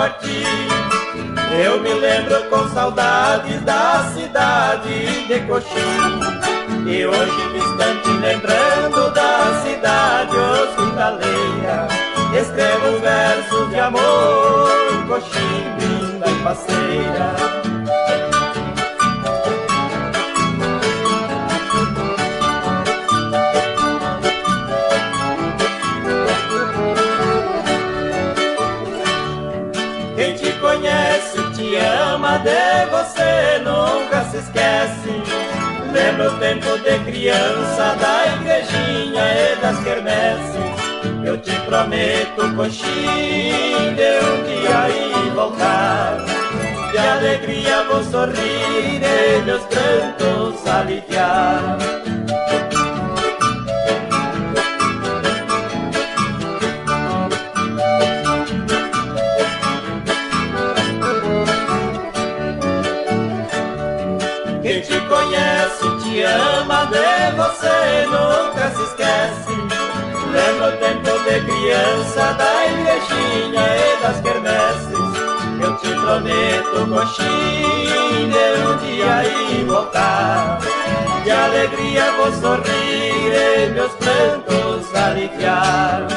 partir. Eu me lembro com saudades da cidade de Coxim. E hoje distante lembrando da cidade hospitaleira, escrevo versos de amor, Coxim, linda e parceira. Quem te conhece te ama, de você nunca se esquece. Lembra o tempo de criança, da igrejinha e das quermesses. Eu te prometo, Coxim, de um dia ir voltar. De alegria vou sorrir e meus prantos aliviar. Quem te conhece te ama, de você nunca se esquece. Lembra o tempo de criança, da igrejinha e das quermesses. Eu te prometo, Coxim, de um dia ir voltar. De alegria vou sorrir e meus prantos aliviar.